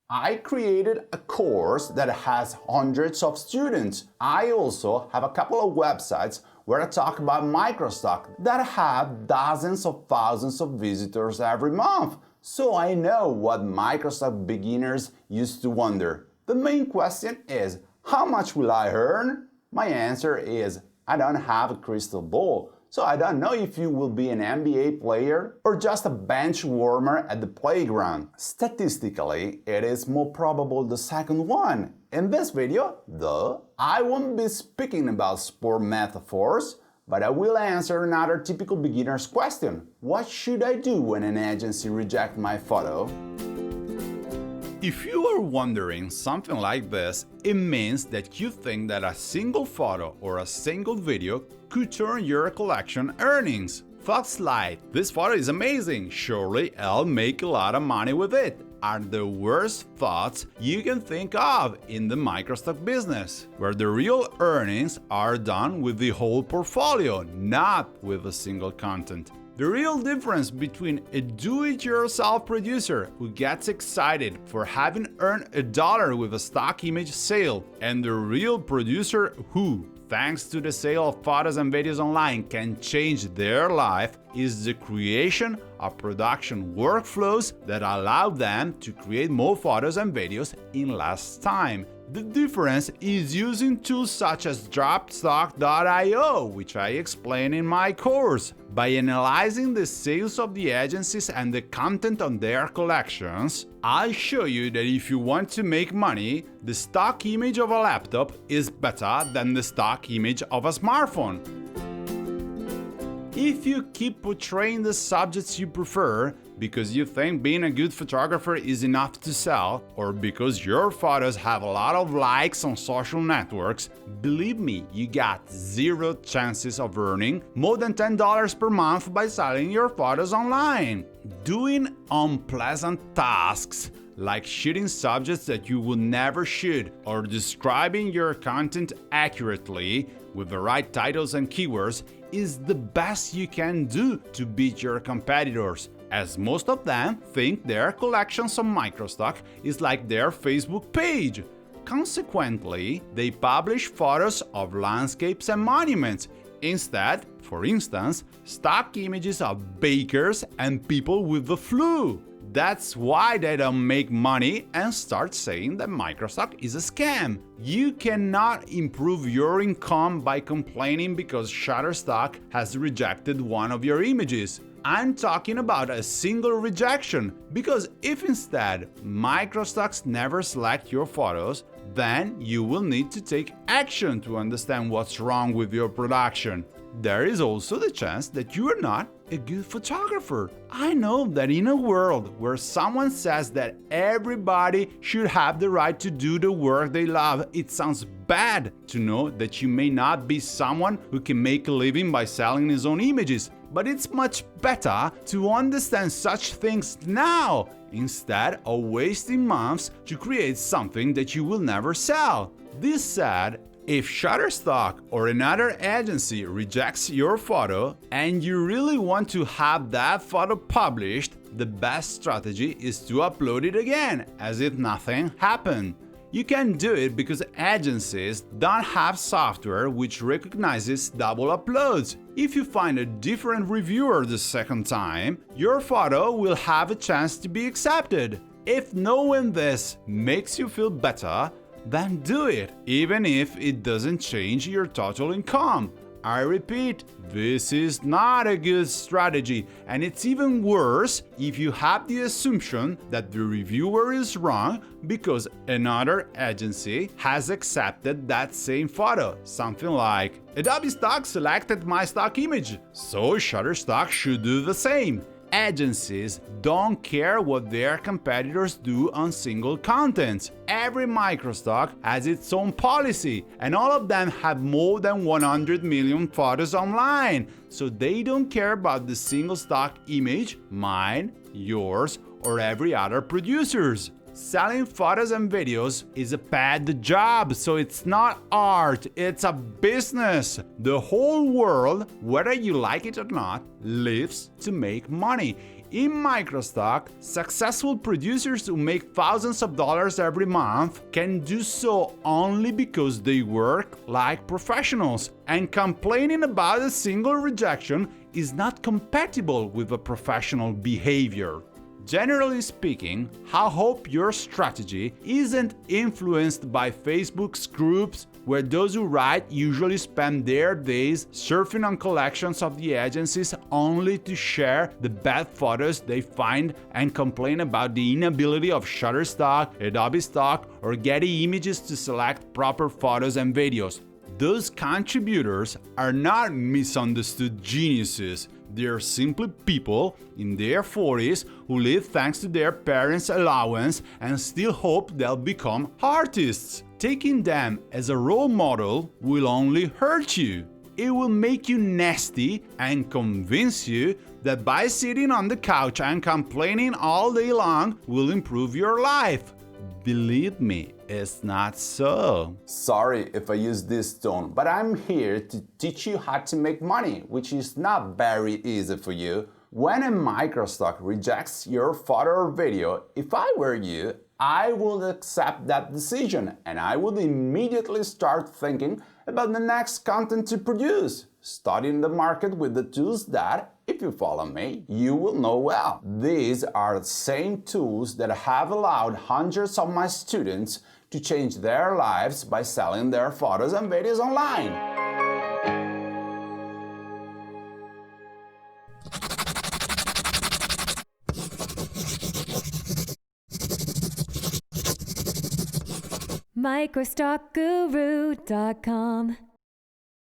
I created a course that has hundreds of students. I also have a couple of websites where I talk about Microstock that have dozens of thousands of visitors every month. So I know what Microstock beginners used to wonder. The main question is, how much will I earn? My answer is, I don't have a crystal ball. So I don't know if you will be an NBA player or just a bench warmer at the playground. Statistically, it is more probable the second one. In this video, though, I won't be speaking about sport metaphors, but I will answer another typical beginner's question. What should I do when an agency rejects my photo? If you are wondering something like this, it means that you think that a single photo or a single video could turn your collection earnings. Thoughts like, this photo is amazing, surely I'll make a lot of money with it, are the worst thoughts you can think of in the Microstock business, where the real earnings are done with the whole portfolio, not with a single content. The real difference between a do-it-yourself producer who gets excited for having earned $1 with a stock image sale and the real producer who, thanks to the sale of photos and videos online, can change their life is the creation of production workflows that allow them to create more photos and videos in less time. The difference is using tools such as Shutterstock.io, which I explain in my course. By analyzing the sales of the agencies and the content on their collections, I'll show you that if you want to make money, the stock image of a laptop is better than the stock image of a smartphone. If you keep portraying the subjects you prefer because you think being a good photographer is enough to sell, or because your photos have a lot of likes on social networks, believe me, you got zero chances of earning more than $10 per month by selling your photos online. Doing unpleasant tasks like shooting subjects that you would never shoot or describing your content accurately with the right titles and keywords is the best you can do to beat your competitors, as most of them think their collections on Microstock is like their Facebook page. Consequently, they publish photos of landscapes and monuments instead, for instance, stock images of bakers and people with the flu. That's why they don't make money and start saying that Microstock is a scam. You cannot improve your income by complaining because Shutterstock has rejected one of your images. I'm talking about a single rejection, because if instead Microstocks never select your photos, then you will need to take action to understand what's wrong with your production. There is also the chance that you are not a good photographer. I know that in a world where someone says that everybody should have the right to do the work they love, it sounds bad to know that you may not be someone who can make a living by selling his own images. But it's much better to understand such things now, instead of wasting months to create something that you will never sell. This said, if Shutterstock or another agency rejects your photo and you really want to have that photo published, the best strategy is to upload it again, as if nothing happened. You can do it because agencies don't have software which recognizes double uploads. If you find a different reviewer the second time, your photo will have a chance to be accepted. If knowing this makes you feel better, then do it, even if it doesn't change your total income. I repeat, this is not a good strategy, and it's even worse if you have the assumption that the reviewer is wrong because another agency has accepted that same photo. Something like, Adobe Stock selected my stock image, so Shutterstock should do the same. Agencies don't care what their competitors do on single contents. Every Microstock has its own policy, and all of them have more than 100 million photos online, so they don't care about the single stock image, mine, yours, or every other producer's. Selling photos and videos is a paid job, so it's not art, it's a business. The whole world, whether you like it or not, lives to make money. In Microstock, successful producers who make thousands of dollars every month can do so only because they work like professionals, and complaining about a single rejection is not compatible with a professional behavior. Generally speaking, I hope your strategy isn't influenced by Facebook's groups where those who write usually spend their days surfing on collections of the agencies only to share the bad photos they find and complain about the inability of Shutterstock, Adobe Stock, or Getty Images to select proper photos and videos. Those contributors are not misunderstood geniuses. They're simply people in their 40s who live thanks to their parents' allowance and still hope they'll become artists. Taking them as a role model will only hurt you. It will make you nasty and convince you that by sitting on the couch and complaining all day long will improve your life. Believe me, it's not so. Sorry if I use this tone, but I'm here to teach you how to make money, which is not very easy for you. When a Microstock rejects your photo or video, if I were you, I would accept that decision and I would immediately start thinking about the next content to produce, studying the market with the tools that, if you follow me, you will know well. These are the same tools that have allowed hundreds of my students to change their lives by selling their photos and videos online. Microstockguru.com